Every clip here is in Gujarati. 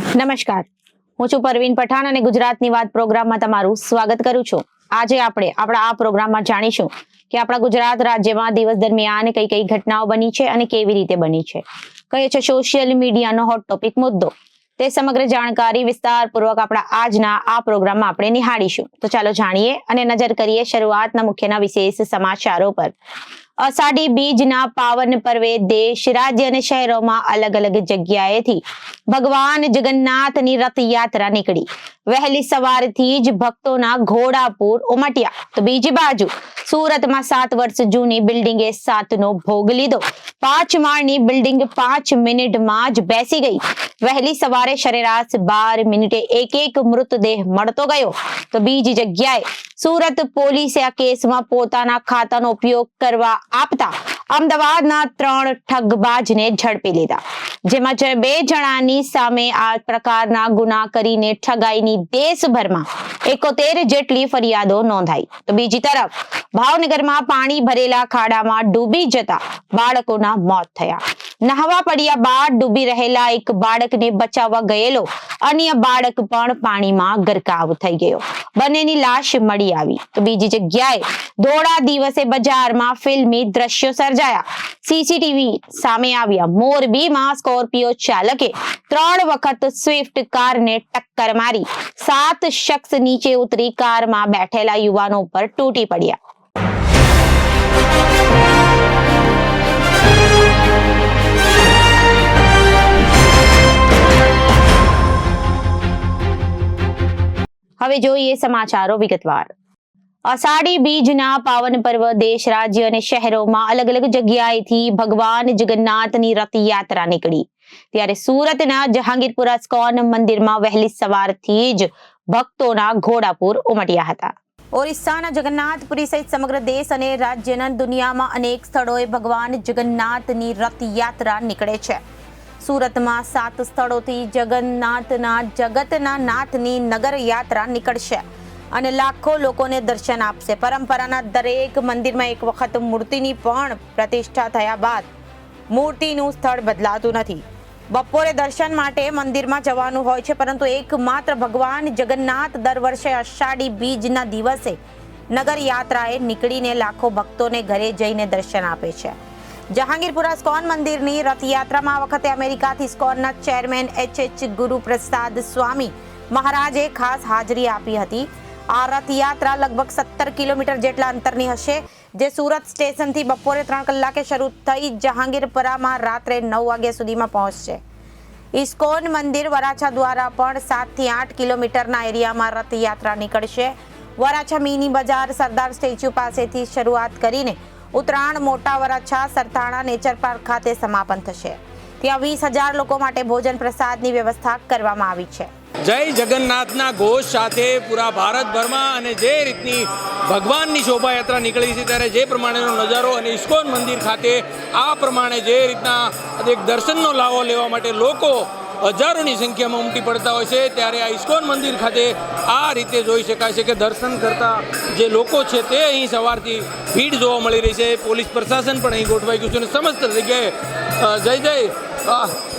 નમસ્કાર, હું છું પરવીન પઠાણ અને ગુજરાતની વાત પ્રોગ્રામમાં તમારું સ્વાગત કરું છું। આજે આપણે આપણા આ પ્રોગ્રામમાં જાણીશું કે આપણા ગુજરાત રાજ્યમાં દિવસ દરમિયાન કઈ કઈ ઘટનાઓ બની છે અને કેવી રીતે બની છે, કયો છે સોશિયલ મીડિયાનો હોટ ટોપિક મુદ્દો, તે સમગ્ર જાણકારી વિસ્તારપૂર્વક આપણા આજના આ પ્રોગ્રામમાં આપણે નિહાળીશું। તો ચાલો જાણીએ અને નજર કરીએ શરૂઆતના મુખ્યના વિશેષ સમાચારો પર। અષાઢી બીજના પાવન પર્વે દેશ, રાજ્ય અને શહેરોમાં અલગ અલગ જગ્યાએથી ભગવાન જગન્નાથની રથયાત્રા નીકળી। વહેલી સવારથી જ ભક્તોના ઘોડાપુર ઉમટ્યા, તો બીજી બાજુ સુરતમાં 7 વર્ષ જૂની બિલ્ડિંગે 7નો ભોગ લીધો। 5 માળની બિલ્ડિંગ 5 મિનિટમાં જ બેસી ગઈ। વહેલી સવારે સરેરાશ 12 મિનિટે એક મૃતદેહ મળતો ગયો, તો બીજી જગ્યાએ સુરત પોલીસે આ કેસમાં પોતાના ખાતાનો ઉપયોગ કરવા આપતા અમદાવાદના 3 ઠગબાજને ઝડપી લીધા, જેમાં 2 જણાની સામે આ પ્રકારના ગુના કરીને ઠગાઈની દેશભરમાં 71 જેટલી ફરિયાદો નોંધાઈ। તો બીજી તરફ ભાવનગરમાં પાણી ભરેલા ખાડામાં ડૂબી જતા બાળકોના મોત થયા। નહાવા પડ્યા બાદ ડૂબી રહેલા એક બાળકને બચાવવા ગયેલો અન્ય બાળક પણ પાણીમાં ગરકાવ થઈ ગયો। બંનેની લાશ મળી આવી। તો બીજી જગ્યાએ ધોળા દિવસે બજારમાં ફિલ્મી દ્રશ્યો સર્જાયા। સીસીટીવી સામે આવ્યા। મોરબીમાં સ્કોર્પિયો ચાલકે 3 વખત સ્વિફ્ટ કારને ટક્કર મારી। 7 શખ્સ નીચે ઉતરી કારમાં બેઠેલા યુવાનો પર તૂટી પડ્યા। હવે જોઈએ સમાચારો વિગતવાર। અષાઢી બીજના પાવન પર્વ દેશ, રાજ્ય અને શહેરોમાં અલગ અલગ જગ્યાએથી ભગવાન જગન્નાથની રથયાત્રા નીકળી, ત્યારે સુરતના જહાંગીરપુરા ઇસ્કોન મંદિરમાં વહેલી સવારથી જ ભક્તોના ઘોડાપુર ઉમટ્યા હતા। ઓરિસ્સાના જગન્નાથપુરી સહિત સમગ્ર દેશ અને રાજ્યના દુનિયામાં અનેક સ્થળોએ ભગવાન જગન્નાથની રથયાત્રા નીકળે છે। સુરતમાં 7 સ્થળોથી જગતના નાથની નગર યાત્રા નીકળશે અને લાખો લોકોને દર્શન આપશે। પરંપરાના દરેક મંદિરમાં એક વખત મૂર્તિની પણ પ્રતિષ્ઠા થયા બાદ મૂર્તિનું સ્થળ બદલાતું નથી। બપોરે દર્શન માટે મંદિરમાં જવાનું હોય છે, પરંતુ એકમાત્ર ભગવાન જગન્નાથ દર વર્ષે અષાઢી બીજના દિવસે નગર યાત્રાએ નીકળીને લાખો ભક્તોને ઘરે જઈને દર્શન આપે છે। જહાંગીરપુરા ઇસ્કોન મંદિરની રથયાત્રામાં આ વખતે અમેરિકાથી ઇસ્કોનના ચેરમેન H.H. ગુરુપ્રસાદ સ્વામી મહારાજે ખાસ હાજરી આપી હતી। આ રથયાત્રા લગભગ 17 કિલોમીટર જેટલા અંતરની હશે, જે સુરત સ્ટેશનથી બપોરે 3 કલાકે શરૂ થઈ જહાંગીરપુરામાં રાત્રે 9 વાગ્યા સુધીમાં પહોંચશે। ઇસ્કોન મંદિર વરાછા દ્વારા પણ 7 થી 8 કિલોમીટરના એરિયામાં રથયાત્રા નીકળશે। વરાછા મિની બજાર સરદાર સ્ટેચ્યુ પાસેથી શરૂઆત કરીને ઉત્તરાયણ મોટા વરાછા સરથાણા નેચર પાર્ક ખાતે સમાપન થશે। ત્યાં 20,000 લોકો માટે ભોજન પ્રસાદની વ્યવસ્થા કરવામાં આવી છે। જય જગન્નાથના ઘોષ સાથે પૂરા ભારતભરમાં અને જે રીતની ભગવાનની શોભાયાત્રા નીકળી છે, ત્યારે જે પ્રમાણેનો નજારો અને ઇસ્કોન મંદિર ખાતે આ પ્રમાણે જે રીતના એક દર્શનનો લાવો લેવા માટે લોકો હજારોની સંખ્યામાં ઉમટી પડતા હોય છે, ત્યારે આ ઇસ્કોન મંદિર ખાતે આ રીતે જોઈ શકાય છે કે દર્શન કરતા જે લોકો છે તે અહીં સવારથી ભીડ જોવા મળી રહી છે। પોલીસ પ્રશાસન પણ અહીં ગોઠવાઈ ગયું છે અને સમસ્ત જગ્યાએ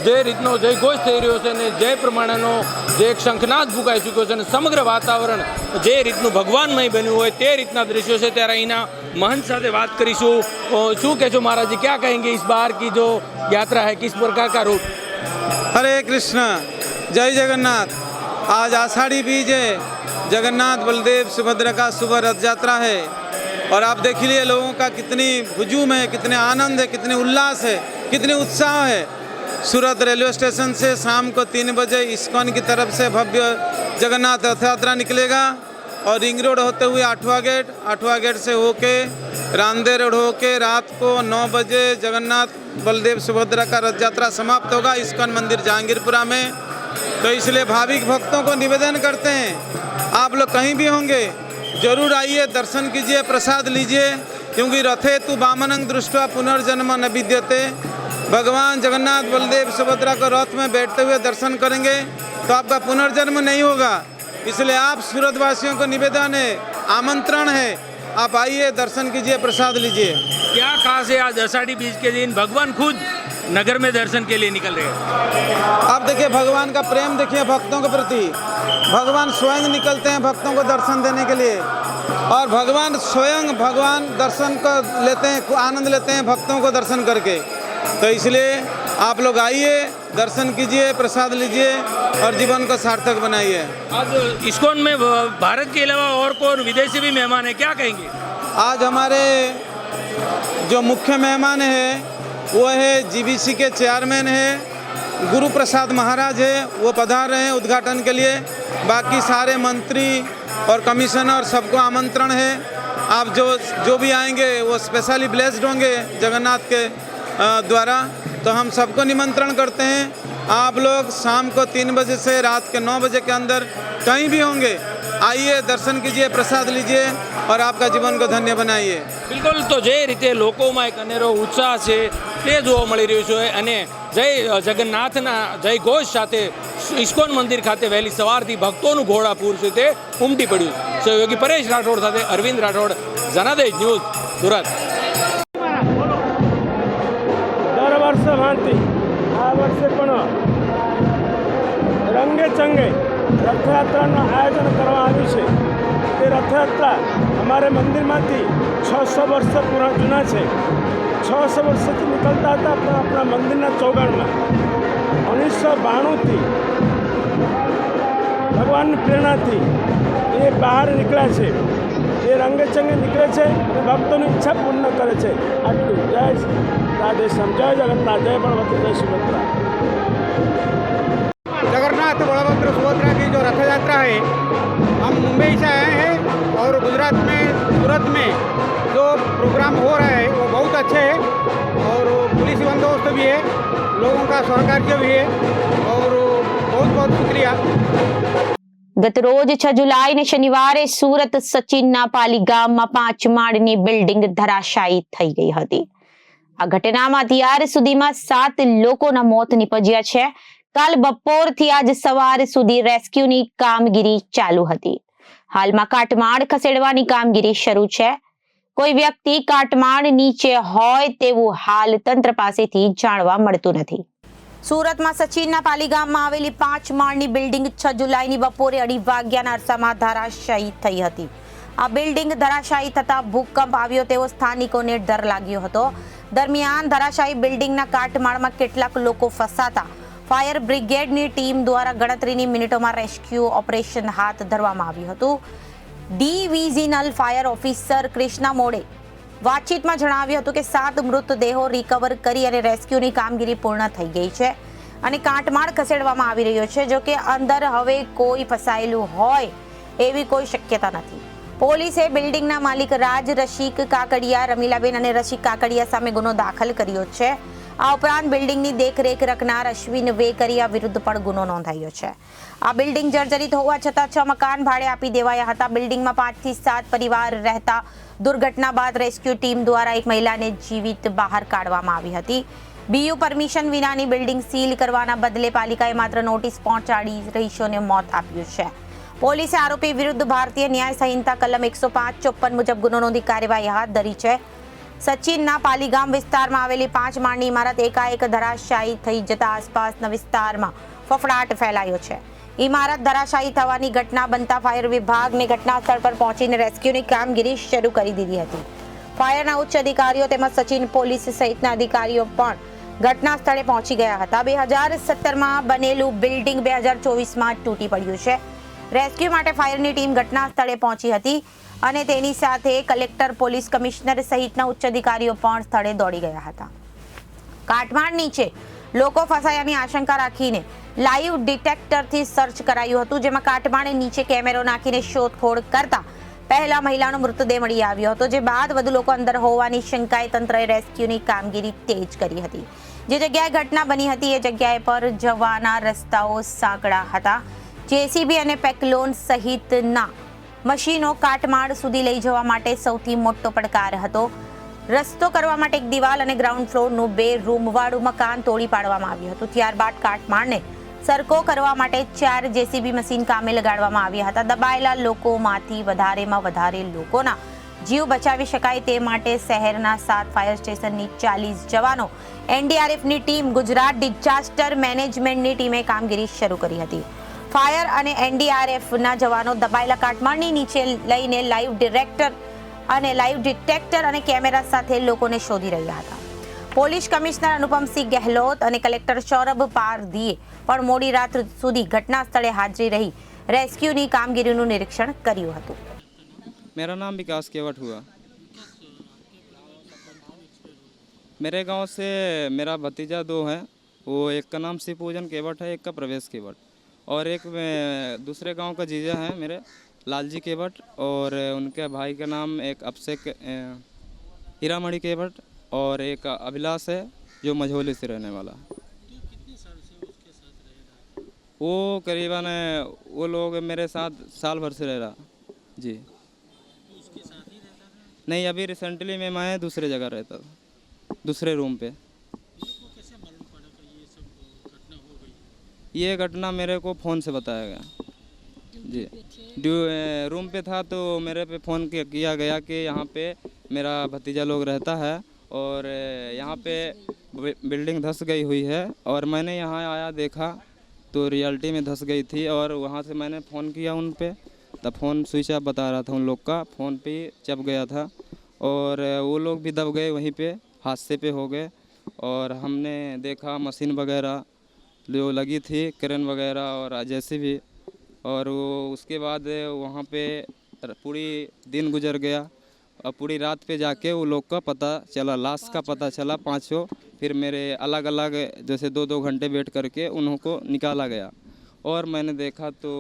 જે રીતનો જય ઘોષ થઈ રહ્યો છે અને જે પ્રમાણેનો જે એક શંખનાદ ફૂંકાઈ ચૂક્યો છે અને સમગ્ર વાતાવરણ જે રીતનું ભગવાનમય બન્યું હોય તે રીતના દ્રશ્યો છે। ત્યારે અહીંના महंत સાથે વાત કરીશું। શું કહેશો महाराज जी, क्या कहेंगे इस बार की जो यात्रा है, किस प्रकार का रूट? हरे कृष्ण, जय जगन्नाथ। आज आषाढ़ी बीज है, जगन्नाथ बलदेव सुभद्रा का शुभ रथ यात्रा है और आप देख लीजिए लोगों का कितनी हुजूम है, कितने आनंद है, कितने उल्लास है, कितने उत्साह है। सूरत रेलवे स्टेशन से शाम को 3 बजे इस्कॉन की तरफ से भव्य जगन्नाथ रथ यात्रा निकलेगा और रिंग रोड होते हुए 8वां गेट से होके रांदे रोड होके रात को 9 बजे जगन्नाथ बलदेव सुभद्रा का रथ यात्रा समाप्त होगा इस्कॉन मंदिर जहांगीरपुरा में। तो इसलिए भाविक भक्तों को निवेदन करते हैं, आप लोग कहीं भी होंगे जरूर आइए, दर्शन कीजिए, प्रसाद लीजिए, क्योंकि रथे तु वामनं दृष्ट्वा पुनर्जन्म न विद्यते। भगवान जगन्नाथ बलदेव सुभद्रा को रथ में बैठते हुए दर्शन करेंगे तो आपका पुनर्जन्म नहीं होगा। इसलिए आप सूरतवासियों को निवेदन है, आमंत्रण है, आप आइए, दर्शन कीजिए, प्रसाद लीजिए। क्या खास है आज आषाढ़ी बीज के दिन भगवान खुद नगर में दर्शन के लिए निकल रहे हैं। आप देखिए भगवान का प्रेम देखिए भक्तों के प्रति, भगवान स्वयं निकलते हैं भक्तों को दर्शन देने के लिए और भगवान स्वयं दर्शन को लेते हैं, आनंद लेते हैं भक्तों को दर्शन करके। तो इसलिए आप लोग आइए, दर्शन कीजिए, प्रसाद लीजिए और जीवन को सार्थक बनाइए। आज इस्कॉन में भारत के अलावा और कौन विदेशी भी मेहमान है, क्या कहेंगे? आज हमारे जो मुख्य मेहमान है वो है जीबीसी के चेयरमैन है गुरु प्रसाद महाराज है, वो पधार रहे हैं उद्घाटन के लिए। बाकी सारे मंत्री और कमिश्नर सबको आमंत्रण है। आप जो भी आएंगे वो स्पेशली ब्लेस्ड होंगे जगन्नाथ के द्वारा। तो हम सबको निमंत्रण करते हैं। आप लोग शाम को 3 बजे से रात के 9 बजे के अंदर कहीं भी होंगे, आइए, दर्शन कीजिए, प्रसाद लीजिए और आपका जीवन को धन्य बनाइए। બિલકુલ, તો જે રીતે લોકોમાં એક અનેરો ઉત્સાહ છે તે જોવા મળી રહ્યું છે અને જય જગન્નાથના જય ઘોષ સાથે ઇસ્કોન મંદિર ખાતે વહેલી સવારથી ભક્તોનું ઘોડાપૂર છે તે ઉમટી પડ્યું. સહયોગી પરેશ રાઠોડ સાથે અરવિંદ રાઠોડ, જનાદેશ ન્યૂઝ, સુરત. દર વર્ષે ભાંતિ આ વર્ષે પણ રંગે ચંગે રથયાત્રાનું આયોજન કરવામાં આવ્યું છે. તે રથયાત્રા અમારે મંદિરમાંથી 600 વર્ષ પૂરા જૂના છે. 600 વર્ષથી નીકળતા હતા પણ આપણા મંદિરના ચોગાનમાં 1992થી ભગવાનની પ્રેરણાથી એ બહાર નીકળ્યા છે. એ રંગે ચંગે નીકળે છે અને ભક્તોની ઈચ્છા પૂર્ણ કરે છે. આટલું. જય રાધેશ્યામ, જય જગન્નાથ, જય બળવંત, જય સુભદ્रा. जगन्नाथ बलभद्र सुभद्रा की जो रथ यात्रा है, हम मुंबई से आए हैं और गुजरात में सूरत में जो प्रोग्राम हो रहा है वो बहुत अच्छे है और पुलिस बंदोबस्त भी है, लोगों का सहकार्य भी है और बहुत बहुत शुक्रिया. ગત રોજ 6 જુલાઈને શનિવારે સુરત સચિનના પાલી ગામમાં 5 માળની બિલ્ડિંગ ધરાશાયી થઈ ગઈ હતી. આ ઘટનામાં અત્યાર સુધીમાં 7 લોકોના મોત નીપજ્યા છે. કાલ બપોરથી આજ સવાર સુધી રેસ્ક્યુની કામગીરી ચાલુ હતી. હાલમાં કાટમાળ ખસેડવાની કામગીરી શરૂ છે. કોઈ વ્યક્તિ કાટમાળ નીચે હોય તેવું હાલ તંત્ર પાસેથી જાણવા મળતું નથી. સુરતમાં સચિનના પાલી ગામમાં આવેલી 5 માળની બિલ્ડિંગ 6 જુલાઈની બપોરે 2:30 વાગ્યાના અરસામાં ધરાશાયી થઈ હતી. આ બિલ્ડિંગ ધરાશાયી થતા ભૂકંપ આવ્યો તેવો સ્થાનિકોને ડર લાગ્યો હતો. દરમિયાન ધરાશાયી બિલ્ડિંગના કાટમાળમાં કેટલાક લોકો ફસાતા ફાયર બ્રિગેડની ટીમ દ્વારા ગણતરીની મિનિટોમાં રેસ્ક્યુ ઓપરેશન હાથ ધરવામાં આવ્યું હતું. ડિવિઝનલ ફાયર ઓફિસર કૃષ્ણા મોડે વાતચીતમાં જણાવ્યું હતું કે 7 મૃતદેહો રિકવર કરી અને રેસ્ક્યુની કામગીરી પૂર્ણ થઈ ગઈ છે અને કાટમાળ ખસેડવામાં આવી રહ્યો છે. જો કે અંદર હવે કોઈ ફસાયેલું હોય એવી કોઈ શક્યતા નથી. પોલીસે બિલ્ડિંગના માલિક રાજ રશિક કાકડિયા, રમીલાબેન અને રશિક કાકડિયા સામે ગુનો દાખલ કર્યો છે. આ ઉપરાંત બિલ્ડિંગની દેખરેખ રાખનાર અશ્વિન વેકરિયા વિરુદ્ધ પણ ગુનો નોંધાયો છે. આ બિલ્ડિંગ જર્જરિત હોવા છતાં 6 મકાન ભાડે આપી દેવાયા હતા. બિલ્ડિંગમાં 5 થી 7 પરિવાર રહેતા. દુર્ઘટના બાદ રેસ્ક્યુ ટીમ દ્વારા એક મહિલાને જીવિત બહાર કાઢવામાં આવી હતી. બીયુ પરમિશન વિનાની બિલ્ડિંગ સીલ કરવાના બદલે પાલિકાએ માત્ર નોટિસ પહોંચાડી રહીશોને મોત આપ્યું છે. પોલીસે આરોપી વિરુદ્ધ ભારતીય ન્યાય સંહિતા કલમ 105-54 મુજબ ગુનો નોંધી કાર્યવાહી હાથ ધરી છે. સચિનના પાલીગામ વિસ્તારમાં આવેલી 5 માળની ઇમારત એકાએક ધરાશાયી થઈ જતા આસપાસના વિસ્તારમાં ફફડાટ ફેલાયો છે. ઇમારત ધરાશાયી થવાની ઘટના બનતા ફાયર વિભાગને ઘટના સ્થળ પર પહોંચીને રેસ્ક્યુની કામગીરી શરૂ કરી દીધી હતી. ફાયરના ઉચ્ચ અધિકારીઓ તેમજ સચિન પોલીસ સહિતના અધિકારીઓ પણ ઘટના સ્થળે પહોંચી ગયા હતા. 2017માં બનેલું બિલ્ડિંગ 2024માં તૂટી પડ્યું છે. રેસ્ક્યુ માટે ફાયરની ટીમ ઘટના સ્થળે પહોંચી હતી અને તેની સાથે કલેક્ટર, પોલીસ કમિશનર સહિતના ઉચ્ચ અધિકારીઓ પણ સ્થળે દોડી ગયા હતા. કાટમાળ નીચે લોકો ફસાયાની આશંકા રાખીને લાઈવ ડિટેક્ટરથી સર્ચ કરાયું હતું, જેમાં કાટમાળ નીચે કેમેરો નાખીને શોધખોળ કરતા પહેલા મહિલાનો મૃતદેહ મળી આવ્યો હતો. જે બાદ વધુ લોકો અંદર હોવાની શંકાએ તંત્રએ રેસ્ક્યુની કામગીરી તેજ કરી હતી. જે જગ્યાએ ઘટના બની હતી એ જગ્યાએ પર જવાના રસ્તાઓ સાંકડા હતા. જેસીબી અને પેકલોન સહિતના મશીનો કાટમાળ સુધી લઈ જવા માટે સૌથી મોટો પડકાર હતો. રસ્તો કરવા માટે એક દિવાલ અને ગ્રાઉન્ડ ફ્લોરનું 2 રૂમવાળું મકાન તોડી પાડવામાં આવ્યું હતું. ત્યારબાદ કાટમાળને સરકો કરવા માટે 4 જેસીબી મશીન કામે લગાડવામાં આવ્યા હતા. દબાયેલા લોકોમાંથી વધારેમાં વધારે લોકોના જીવ બચાવી શકાય તે માટે શહેરના 7 ફાયર સ્ટેશનની 40 જવાનો, એનડીઆરએફની ટીમ, ગુજરાત ડિઝાસ્ટર મેનેજમેન્ટની ટીમે કામગીરી શરૂ કરી હતી. ફાયર અને એનડીઆરએફના જવાનો દબાયેલા કાટમાળની નીચે લઈને લાઈવ ડિટેક્ટર અને કેમેરા સાથે લોકોને શોધી રહ્યા હતા. પોલીસ કમિશનર અનુપમસિંહ ગહેલોત અને કલેક્ટર સૌરભ પારધીએ પણ મોડી રાત સુધી ઘટના સ્થળે હાજરી રહી રેસ્ક્યુની કામગીરીનું નિરીક્ષણ કર્યું હતું. मेरा नाम विकास केवट हुआ। मेरे गांव से मेरा भतीजा 2 हैं, वो एक का नाम शिवपूजन केवट है, एक का प्रवेश केवट, और एक दूसरे गांव का जीजा है मेरे लालजी केवट, और उनके भाई का नाम एक अभिषेक हीरामणि केवट, और एक अभिलाष है जो मझोली से रहने वाला। वो करीबन वो लोग मेरे साथ साल भर से रह रहा जी। नहीं, अभी रिसेंटली में मैं दूसरे जगह रहता था, दूसरे रूम पे। ये घटना मेरे को फ़ोन से बताया गया जी। रूम पे था तो मेरे पे फ़ोन किया गया कि यहाँ पे मेरा भतीजा लोग रहता है और यहाँ पे बिल्डिंग धंस गई हुई है, और मैंने यहाँ आया देखा तो रियलिटी में धंस गई थी, और वहाँ से मैंने फ़ोन किया उन पे, तब फ़ोन स्विच ऑफ बता रहा था उन लोग का, फ़ोन पे चप गया था, और वो लोग भी दब गए वहीं पे, हादसे पे हो गए। और हमने देखा मशीन वगैरह जो लगी थी, क्रेन वगैरह और जैसे भी, और वो उसके बाद वहाँ पे पूरी दिन गुजर गया, और पूरी रात पे जाके वो लोग का पता चला, लाश का पता चला 5 फिर मेरे अलग अलग जैसे 2-2 घंटे वेट करके उनको निकाला गया, और मैंने देखा तो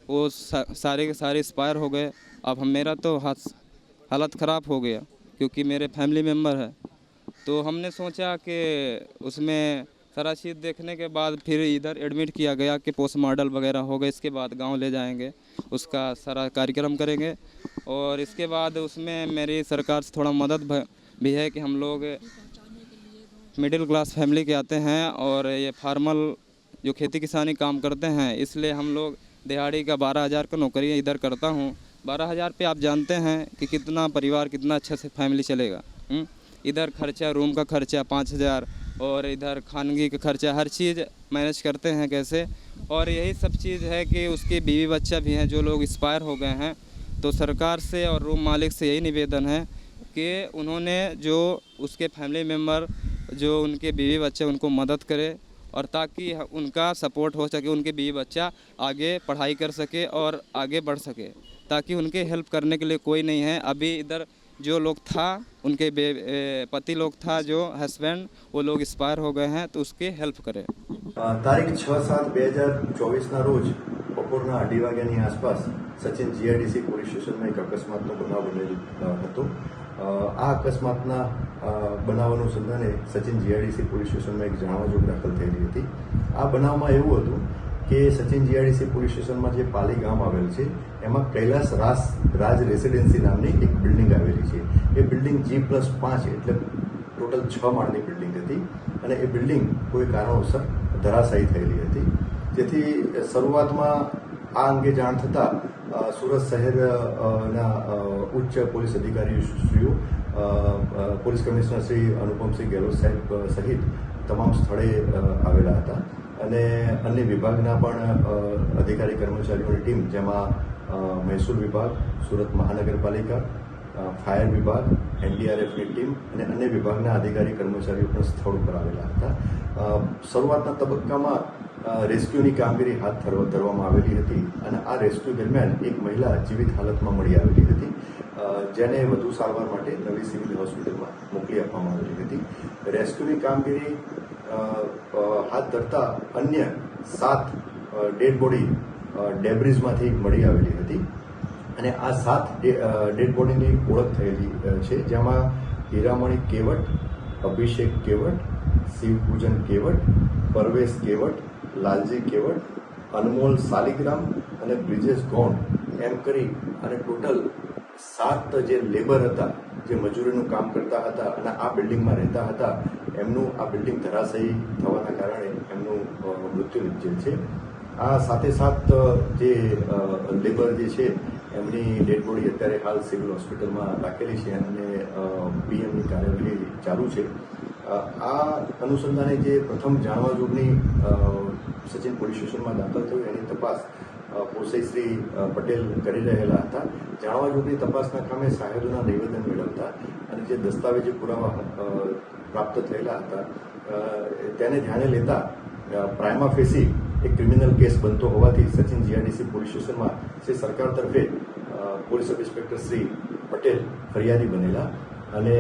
वो सारे के सारे एक्सपायर हो गए। अब मेरा तो हालत ख़राब हो गया क्योंकि मेरे फैमिली मेम्बर है, तो हमने सोचा कि उसमें सारा चीज़ देखने के बाद फिर इधर एडमिट किया गया कि पोस्टमार्टम वगैरह हो गए, इसके बाद गांव ले जाएंगे, उसका सारा कार्यक्रम करेंगे। और इसके बाद उसमें मेरी सरकार से थोड़ा मदद भी है कि हम लोग मिडिल क्लास फैमिली के आते हैं, और ये फार्मल जो खेती किसानी काम करते हैं, इसलिए हम लोग दिहाड़ी का 12,000 का नौकरी इधर करता हूँ। 12,000 पे आप जानते हैं कि कितना परिवार कितना अच्छे से फैमिली चलेगा। इधर खर्चा, रूम का खर्चा 5,000, और इधर खानगी का खर्चा, हर चीज़ मैनेज करते हैं कैसे। और यही सब चीज़ है कि उसके बीवी बच्चा भी हैं जो लोग एक्सपायर हो गए हैं, तो सरकार से और रूम मालिक से यही निवेदन है कि उन्होंने जो उसके फैमिली मेम्बर जो उनके बीवी बच्चे उनको मदद करे, और ताकि उनका सपोर्ट हो सके, उनके बीवी बच्चा आगे पढ़ाई कर सके और आगे बढ़ सके, ताकि उनके हेल्प करने के लिए कोई नहीं है। अभी इधर जो लोग था उनके पति लोग था जो हस्बैंड, वो लोग एक्सपायर हो गए हैं, तो उसके हेल्प करें। તારીખ 6/7/2024ના રોજ બપોરના 2:30 વાગ્યાની આસપાસ સચિન જીઆઈડીસી પોલીસ સ્ટેશનમાં એક અકસ્માતનો બનાવ બનેલ હતો. આ અકસ્માતના બનાવ અનુસંધાને સચિન જીઆઈડીસી પોલીસ સ્ટેશનમાં એક જાણવાજોગ દાખલ થયેલી હતી. આ બનાવમાં એવું હતું કે સચિન જીઆઈડીસી પોલીસ સ્ટેશનમાં જે પાલી ગામ આવેલ છે એમાં કૈલાસ રાજ રેસિડેન્સી નામની એક બિલ્ડિંગ આવેલી છે. એ બિલ્ડિંગ G+5 એટલે ટોટલ 6 માળની બિલ્ડિંગ હતી, અને એ બિલ્ડિંગ કોઈ કારણોસર ધરાશાયી થયેલી હતી. જેથી શરૂઆતમાં આ અંગે જાણ થતાં સુરત શહેરના ઉચ્ચ પોલીસ અધિકારીશ્રીઓ, પોલીસ કમિશનર શ્રી અનુપમસિંહ ગેહલોત સાહેબ સહિત તમામ સ્થળે આવેલા હતા, અને અન્ય વિભાગના પણ અધિકારી કર્મચારીઓની ટીમ, જેમાં મહેસૂલ વિભાગ, સુરત મહાનગરપાલિકા, ફાયર વિભાગ, એનડીઆરએફની ટીમ અને અન્ય વિભાગના અધિકારી કર્મચારીઓ પણ સ્થળ ઉપર આવેલા હતા. શરૂઆતના તબક્કામાં રેસ્ક્યુની કામગીરી હાથ ધરવામાં આવેલી હતી, અને આ રેસ્ક્યુ દરમિયાન એક મહિલા જીવિત હાલતમાં મળી આવેલી હતી, જેને વધુ સારવાર માટે નવી સિવિલ હોસ્પિટલમાં મોકલી આપવામાં આવેલી હતી. રેસ્ક્યુની કામગીરી હાથ ધરતા અન્ય 7 ડેડ બોડી ડેબ્રીઝમાંથી મળી આવેલી હતી, અને આ 7 ડેડ બોડીની ઓળખ થયેલી છે, જેમાં હીરામણી કેવટ, અભિષેક કેવટ, શિવપૂજન કેવટ, પરવેશ કેવટ, લાલજી કેવટ, અનમોલ સાલિગ્રામ અને બ્રિજેશ ગોંડ, એમ કરી અને ટોટલ 7 જે લેબર હતા, જે મજૂરીનું કામ કરતા હતા અને આ બિલ્ડિંગમાં રહેતા હતા, એમનું આ બિલ્ડિંગ ધરાશાયી થવાના કારણે એમનું મૃત્યુ નિપજેલ છે. આ સાથે જે લેબર જે છે એમની ડેડ બોડી અત્યારે હાલ સિવિલ હોસ્પિટલમાં રાખેલી છે અને પીએમની કાર્યવાહી ચાલુ છે. આ અનુસંધાને જે પ્રથમ જાણવા જોગની સચિન પોલીસ સ્ટેશનમાં દાખલ થયું એની તપાસ પોસઈ શ્રી પટેલ કરી રહેલા હતા. જાણવા જોગની તપાસના કામે સાહેબોના નિવેદન મેળવતા અને જે દસ્તાવેજી પુરાવા પ્રાપ્ત થયેલા હતા તેને ધ્યાને લેતા પ્રાઇમા ફેસી એક ક્રિમિનલ કેસ બનતો હોવાથી સચિન જીઆઈડીસી પોલીસ સ્ટેશનમાં શ્રી સરકાર તરફે police sub inspector Shri Patel ફરિયાદી બનેલા અને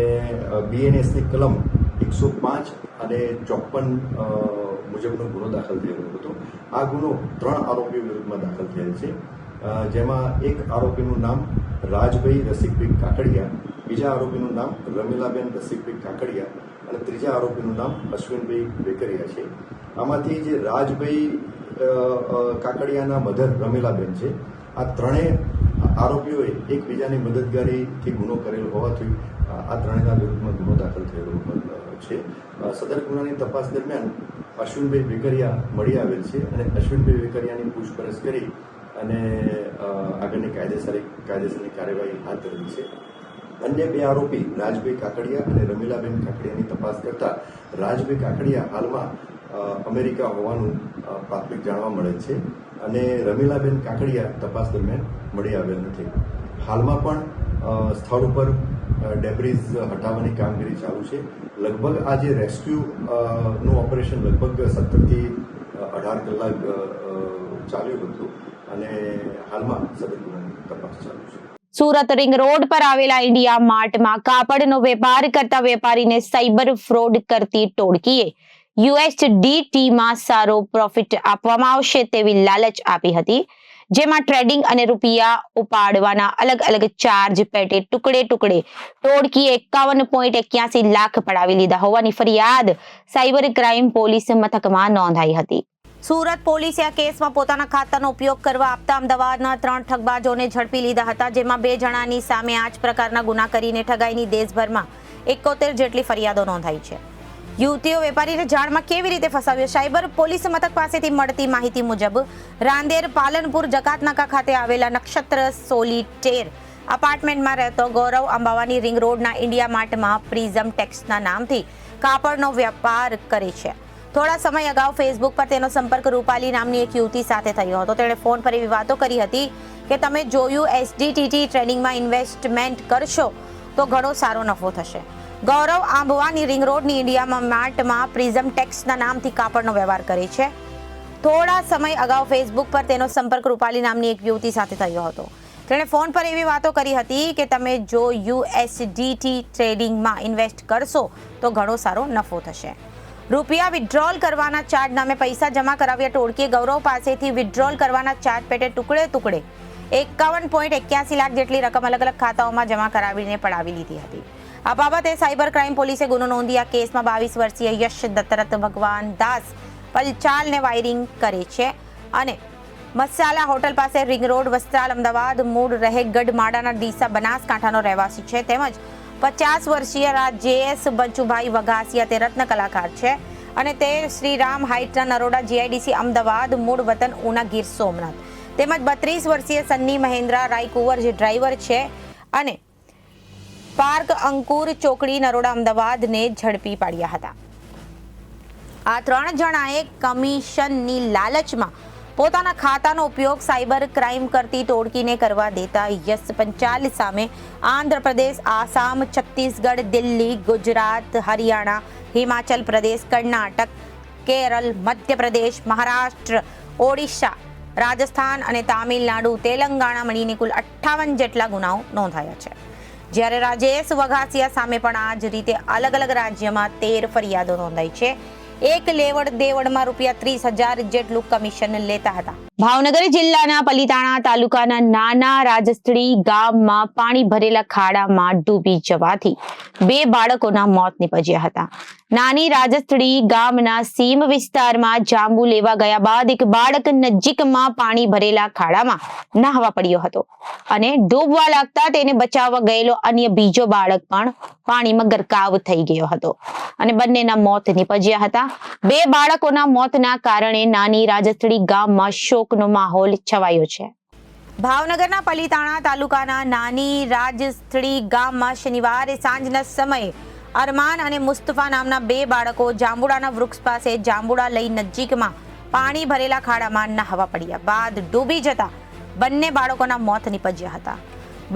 બીએનએસની કલમ 105 અને 54 મુજબનો ગુનો દાખલ થયેલો હતો. આ ગુનો 3 આરોપીઓ વિરુદ્ધમાં દાખલ થયેલ છે, જેમાં એક આરોપીનું નામ રાજભાઈ રસિકભાઈ કાકડિયા, બીજા આરોપીનું નામ રમીલાબેન રસિકભાઈ કાકડિયા અને ત્રીજા આરોપીનું નામ અશ્વિનભાઈ વેકરિયા છે. આમાંથી જે રાજભાઈ કાકડિયાના મધર રમીલાબેન છે, આ ત્રણેય આરોપીઓએ એકબીજાની મદદગારીથી ગુનો કરેલો હોવાથી આ ત્રણેયના વિરુદ્ધમાં ગુનો દાખલ થયેલો છે. સદર ગુનાની તપાસ દરમિયાન અશ્વિનભાઈ વેકરિયા મળી આવેલ છે અને અશ્વિનભાઈ વેકરિયાની પૂછપરછ કરી અને આગળની કાયદેસરની કાર્યવાહી હાથ ધરી છે. અન્ય 2 આરોપી રાજભાઈ કાકડિયા અને રમીલાબેન કાકડિયાની તપાસ કરતા રાજભાઈ કાકડિયા હાલમાં અમેરિકા હોવાનું પ્રાથમિક જાણવા મળે છે અને રમીલાબેન કાકડિયા તપાસ દરમિયાન મળી આવેલ નથી. હાલમાં પણ સ્થળ ઉપર ડેબ્રીઝ હટાવવાની કામગીરી ચાલુ છે. લગભગ આ જે રેસ્ક્યુ નું ઓપરેશન લગભગ 17 થી 18 કલાક ચાલ્યું હતું અને હાલમાં સદર ગુનાની તપાસ ચાલુ છે. સુરત રિંગ રોડ પર આવેલા ઇન્ડિયા માર્ટમાં કાપડનો વેપાર કરતા વેપારીને સાયબર ફ્રોડ કરતી ટોળકીએ USDTમાં સારો પ્રોફિટ આપવામાં આવશે તેવી લાલચ આપી હતી, જેમાં ટ્રેડિંગ અને રૂપિયા ઉપાડવાના અલગ અલગ ચાર્જ પેટે ટુકડે ટોળકીએ 51.81 લાખ પડાવી લીધા હોવાની ફરિયાદ સાયબર ક્રાઇમ પોલીસ મથકમાં નોંધાઈ હતી. સુરત પોલીસે આ કેસમાં પોતાના ખાતાનો ઉપયોગ કરવા આપતા અમદાવાદના 3 ઠગબાજોને ઝડપી લીધા હતા, જેમાં 2 જણાની સામે આ જ પ્રકારના ગુના કરીને ઠગાઈની દેશભરમાં 71 જેટલી ફરિયાદો નોંધાઈ છે. યુવતીઓ વેપારીને જાળમાં કેવી રીતે ફસાવ્યો? સાયબર પોલીસ મથક પાસેથી મળતી માહિતી મુજબ રાંદેર પાલનપુર જકાતનાકા ખાતે આવેલા નક્ષત્ર સોલિટેર અપાર્ટમેન્ટમાં રહેતો ગૌરવ અંબાવાની રિંગ રોડના ઇન્ડિયા માર્ટમાં પ્રિઝમ ટેક્સના નામથી કાપડનો વેપાર કરે છે. થોડા સમય અગાઉ ફેસબુક પર તેનો સંપર્ક રૂપાલી નામની એક યુવતી સાથે થયો હતો. તેણે ફોન પર એવી વાતો કરી હતી કે તમે જો USDT ટ્રેડિંગમાં ઇન્વેસ્ટમેન્ટ કરશો તો ઘણો સારો નફો થશે. ગૌરવ આંબવાની રિંગ રોડની ઇન્ડિયા માર્ટમાં પ્રિઝમ ટેક્સના નામથી કાપડનો વ્યવહાર કરે છે. થોડા સમય અગાઉ ફેસબુક પર તેનો સંપર્ક રૂપાલી નામની એક યુવતી સાથે થયો હતો. તેણે ફોન પર એવી વાતો કરી હતી કે તમે જો USDT ટ્રેડિંગમાં ઇન્વેસ્ટ કરશો તો ઘણો સારો નફો થશે. રૂપિયા વિથડ્રોલ કરવાના ચાર્જ નામે પૈસા જમા કરાવ્યા ટોળકીએ ગૌરવ પાસેથી વિથડ્રોલ કરવાના ચાર્જ પેટે ટુકડે 51.81 લાખ જેટલી રકમ અલગ અલગ ખાતાઓમાં જમા કરાવીને પડાવી લીધી હતી. આ બાબતે સાયબર ક્રાઇમ પોલીસે ગુનો નોંધી આ કેસમાં 22 વર્ષીય યશ દત્તરથ ભગવાન દાસ પલચાલને વાયરિંગ કરે છે અને મસાલા હોટલ પાસે રિંગ રોડ વસ્ત્રાલ અમદાવાદ મૂળ રહે ગઢમાળાના ડીસા બનાસકાંઠાનો રહેવાસી છે. તેમજ 50 વર્ષીય રાજેશ બંચુભાઈ વઘાસિયા તે રત્ન કલાકાર છે અને તે શ્રીરામ હાઇટના નરોડા GIDC અમદાવાદ મૂળ વતન ઉના ગીર સોમનાથ. તેમજ 32 વર્ષીય સન્ની મહેન્દ્રા રાયકુંવર જે ડ્રાઈવર છે અને પાર્ક અંકુર ચોકડી નરોડા અમદાવાદને ઝડપી પાડ્યા હતા. આ 3 જણાએ કમિશનની લાલચમાં પોતાના ખાતાનો ઉપયોગ સાયબર ક્રાઇમ કરતી ટોળકીને કરવા દેતા યશ પંચાલ સામે આંધ્રપ્રદેશ, આસામ, છત્તીસગઢ, દિલ્હી, ગુજરાત, હરિયાણા, હિમાચલ પ્રદેશ, કર્ણાટક, કેરળ, મધ્યપ્રદેશ, મહારાષ્ટ્ર, ઓડિશા, રાજસ્થાન અને તામિલનાડુ, તેલંગાણા મળીને કુલ 58 જેટલા ગુનાઓ નોંધાયા છે. જ્યારે રાજેશ વઘાસિયા સામે પણ આ જ રીતે અલગ અલગ રાજ્યમાં 13 ફરિયાદો નોંધાઈ છે. એક લેવડ દેવડમાં રૂપિયા 30,000 જેટલું કમિશન લેતા હતા. ભાવનગર જિલ્લાના પલીતાણા તાલુકાના નાના રાજસ્થળી ગામમાં પાણી ભરેલા ખાડામાં ડૂબી જવાથી 2 બાળકોના મોત નીપજ્યા હતા. નાની રાજસ્થળી ગામના સીમ વિસ્તારમાં જાંબુ લેવા ગયા બાદ એક બાળક નજીકમાં પાણી ભરેલા ખાડામાં નહાવા પડ્યો હતો અને ડૂબવા લાગતા તેને બચાવવા ગયેલો અન્ય બીજો બાળક પણ પાણીમાં ગરકાવ થઈ ગયો હતો અને બંનેના મોત નીપજ્યા હતા. 2 બાળકોના મોતના કારણે નાની રાજસ્થળી ગામમાં શોકનો માહોલ છવાયો છે. ભાવનગરના પલીતાણા તાલુકાના નાની રાજસ્થળી ગામમાં શનિવારે સાંજના સમયે અરમાન અને મુસ્તફા નામના બે બાળકો જાંબુડાના વૃક્ષ પાસે જાંબુડા લઈ નજીકમાં પાણી ભરેલા ખાડામાં નહાવા પડ્યા બાદ ડૂબી જતા બંને બાળકોના મોત નીપજ્યા હતા.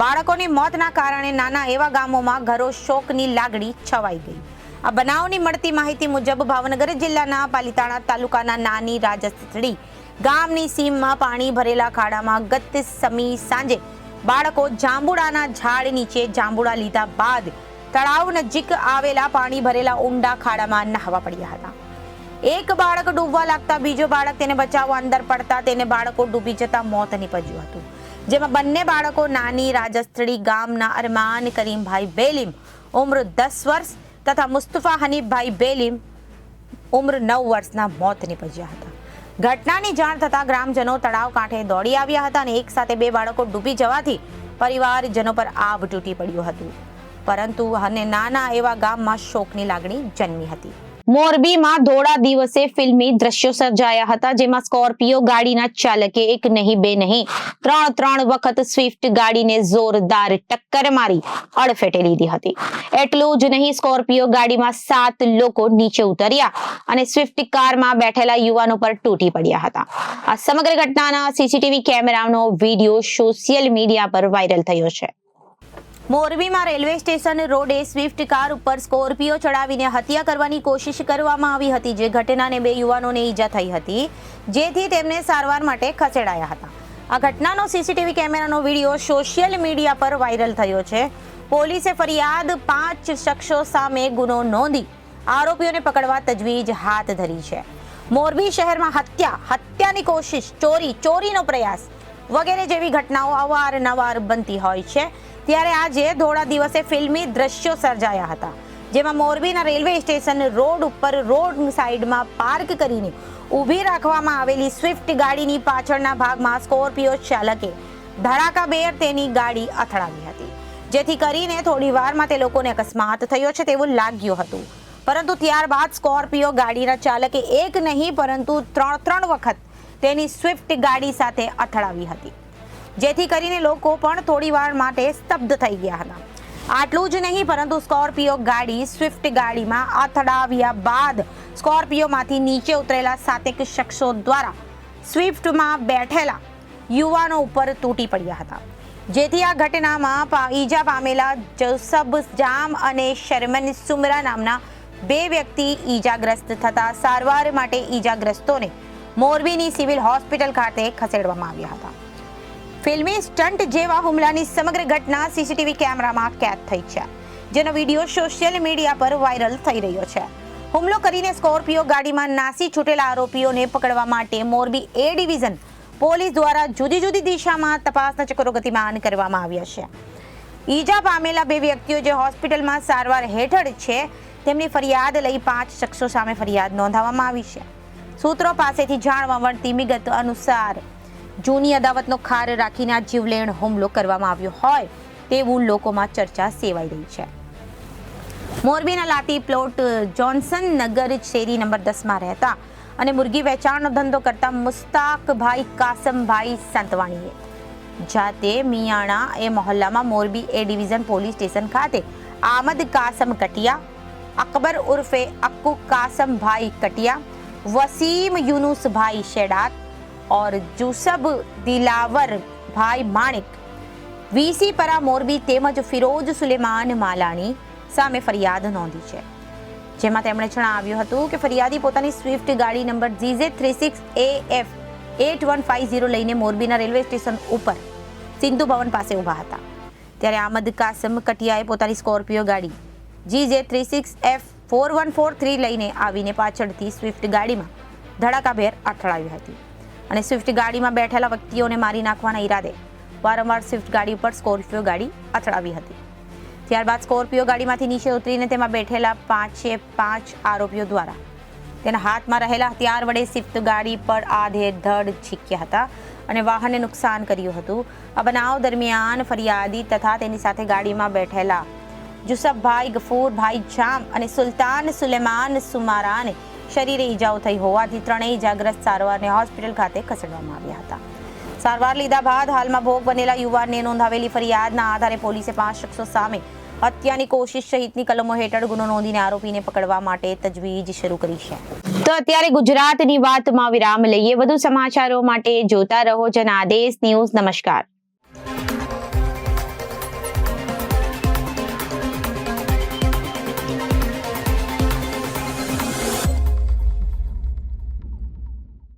બાળકોની મોતના કારણે નાના એવા ગામોમાં ઘરો શોકની લાગણી છવાઈ ગઈ. આ બનાવની મળતી માહિતી મુજબ ભાવનગર જિલ્લાના પાલીતાણા તાલુકાના નાની રાજસ્થળી ગામની સીમમાં પાણી ભરેલા ખાડામાં ગત સમી સાંજે બાળકો જાંબુડાના ઝાડ નીચે જાંબુડા લીધા બાદ તળાવ નજીક આવેલા પાણી ભરેલા ઊંડા ખાડામાં નહાવા પડ્યા હતા. એક બાળક ડૂબવા લાગતા બીજો બાળક તેને બચાવવા અંદર પડતા તેને બાળકો ડૂબી જતા મોત નીપજ્યું હતું. જેમાં બંને બાળકો નાની રાજસ્થળી ગામના અરમાન કરીમભાઈ બેલીમ ઉંમર 10 વર્ષ તથા મુસ્તફા હનીફભાઈ બેલીમ ઉંમર 9 વર્ષના મોત નીપજ્યા હતા. ઘટનાની જાણ થતા ગ્રામજનો તળાવ કાંઠે દોડી આવ્યા હતા અને એક સાથે બે બાળકો ડૂબી જવાથી પરિવારજનો પર આભ તૂટી પડ્યું હતું. પરંતુ નાના એવા ગામમાં શોકની લાગણી જન્મી હતી. મોરબીમાં ધોળા દિવસે ફિલ્મી દ્રશ્યો સર્જાયા હતા, જેમાં સ્કોર્પિયો ગાડીના ચાલકે એક નહીં બે નહીં ત્રણ વખત સ્વિફ્ટ ગાડીને જોરદાર ટક્કર મારી અડફેટે લીધી હતી. એટલું જ નહીં, સ્કોર્પિયો ગાડીમાં 7 લોકો નીચે ઉતર્યા અને સ્વિફ્ટ કારમાં બેઠેલા યુવાનો પર તૂટી પડ્યા હતા. આ સમગ્ર ઘટનાના સીસીટીવી કેમેરાનો વિડીયો સોશિયલ મીડિયા પર વાયરલ થયો છે. મોરબીમાં રેલવે સ્ટેશન રોડે સ્વિફ્ટ કાર ઉપર સ્કોર્પિયો ચડાવીને હત્યા કરવાની કોશિશ કરવામાં આવી હતી, જે ઘટનાને 2 યુવાનોને ઈજા થઈ હતી, જેથી તેમને સારવાર માટે ખસેડાયા હતા. આ ઘટનાનો સીસીટીવી કેમેરાનો વિડીયો સોશિયલ મીડિયા પર વાયરલ થયો છે. પોલીસે ફરિયાદ 5 શખ્સો સામે ગુનો નોંધી આરોપીઓને પકડવા તજવીજ હાથ ધરી છે. મોરબી શહેરમાં હત્યાની કોશિશ, ચોરીનો પ્રયાસ વગેરે જેવી ઘટનાઓ અવારનવાર બનતી હોય છે. ત્યારે આજે ધોળા દિવસે ફિલ્મી દ્રશ્યો સર્જાયા હતા, જેમાં મોરબીના રેલવે સ્ટેશન રોડ ઉપર રોડ સાઈડમાં પાર્ક કરીને ઊભી રાખવામાં આવેલી સ્વિફ્ટ ગાડીની પાછળના ભાગમાં સ્કોર્પિયો ચાલકે ધડાકાભેર તેની ગાડી અથડાવી હતી, જેથી કરીને થોડી વારમાં તે લોકોને અકસ્માત થયો છે તેવું લાગ્યું હતું. પરંતુ ત્યારબાદ સ્કોર્પિયો ગાડીના ચાલકે એક નહીં પરંતુ 3 વખત તેની સ્વિફ્ટ ગાડી સાથે અથડાવી હતી, જેથી કરીને લોકો પણ થોડી વાર માટે સ્તબ્ધ થઈ ગયા હતા. આટલું જ નહીં પરંતુ સ્કોર્પિયો ગાડી સ્વિફ્ટ ગાડીમાં અથડાવ્યા બાદ સ્કોર્પિયોમાંથી નીચે ઉતરેલા 7 શખ્સો દ્વારા સ્વિફ્ટમાં બેઠેલા યુવાનો ઉપર તૂટી પડ્યા હતા, જેથી આ ઘટનામાં ઈજા પામેલા જોસબ જામ અને શર્મન સુમરા નામના 2 વ્યક્તિ ઈજાગ્રસ્ત થતા સારવાર માટે ઈજાગ્રસ્તોને મોરબીની સિવિલ હોસ્પિટલ ખાતે ખસેડવામાં આવ્યા હતા. ફિલ્મી સ્ટન્ટ જેવા હુમલાની સમગ્ર ઘટના સીસીટીવી કેમેરામાં કેદ થઈ છે, જેનો વિડીયો સોશિયલ મીડિયા પર વાયરલ થઈ રહ્યો છે. હુમલો કરીને સ્કોર્પિયો ગાડીમાં નાસી છૂટેલા આરોપીઓને પકડવા માટે મોરબી A ડિવિઝન પોલીસ દ્વારા જુદી જુદી દિશામાં તપાસના ચક્રો ગતિમાન કરવામાં આવ્યા છે. ઈજા પામેલા 2 વ્યક્તિઓ જે હોસ્પિટલમાં સારવાર હેઠળ છે, તેમની ફરિયાદ લઈ 5 શખ્સો સામે ફરિયાદ નોંધાવવામાં આવી છે. સૂત્રો પાસેથી જાણવા મળતી વિગત અનુસાર જૂની અદાવતનો ખાર રાખીને આ જીવલેણ હુમલો કરવામાં આવ્યો હોય તેવું લોકોમાં ચર્ચા સેવાઈ રહી છે. મોરબીના લાતી પ્લોટ જોન્સન નગર શેરી નંબર 10માં રહેતા અને મુરગી વેચાણનો ધંધો કરતા મુસ્તાકભાઈ કાસમભાઈ સંતવાણીએ જાતે મિયાણા એ મહોલ્લામાં Morbi A division police station ખાતે આમદ કાસમ કટિયા, અકબર ઉર્ફે અક્કુ કાસમભાઈ કટિયા, વસીમ યુનુસભાઈ શેડાત और जुसब दिलावर भाई माणिक वीसी परा मोरबी તેમજ ફિરોજ સુલેમાન માલાણી સામે ફરિયાદ નોંધી છે, જેમાં તેમણે જણાવ્યું હતું કે ફરિયાદી પોતાની સ્વિફ્ટ ગાડી નંબર GJ36AF 8150 લઈને મોરબીના રેલવે સ્ટેશન ઉપર સિંધુ ભવન પાસે ઊભા હતા, ત્યારે આમદ કાસમ કટિયાએ પોતાની સ્કોર્પિયો ગાડી GJ36F 4143 લઈને આવીને પાછળથી સ્વિફ્ટ ગાડીમાં ધડાકાભેર અથડાવી હતી અને સ્વિફ્ટ ગાડીમાં બેઠેલા વ્યક્તિઓને મારી નાખવાના ઈરાદે વારંવાર સ્વિફ્ટ ગાડી ઉપર સ્કોર્પિયો ગાડી અથડાવી હતી. ત્યારબાદ સ્કોર્પિયો ગાડીમાંથી નીચે ઉતરીને તેમાં બેઠેલા 5 આરોપીઓ દ્વારા તેના હાથમાં રહેલા હથિયાર વડે સ્વિફ્ટ ગાડી પર આધેધડ ઝીંક્યા હતા અને વાહનને નુકસાન કર્યું હતું. આ બનાવ દરમિયાન ફરિયાદી તથા તેની સાથે ગાડીમાં બેઠેલા જુસબભાઈ ગફૂરભાઈ જામ અને સુલતાન સુલેમાન સુમારાને શરીરે ઈજાઓ થઈ હોવાથી 3 ઈજાગ્રસ્ત સારવારને હોસ્પિટલ ખાતે ખસેડવામાં આવ્યા હતા. સારવાર લીધા બાદ હાલમાં ભોગ બનેલા યુવાનને નોંધાવેલી ફરિયાદના આધારે પોલીસે 5 શખ્સો સામે હત્યાની કોશિશ સહિતની કલમો હેઠળ ગુનો નોંધીને આરોપીને પકડવા માટે તજવીજ શરૂ કરી છે. તો અત્યારે ગુજરાતની વાતમાં વિરામ લઈએ. વધુ સમાચારો માટે જોતા રહો જનાદેશ ન્યૂઝ. નમસ્કાર.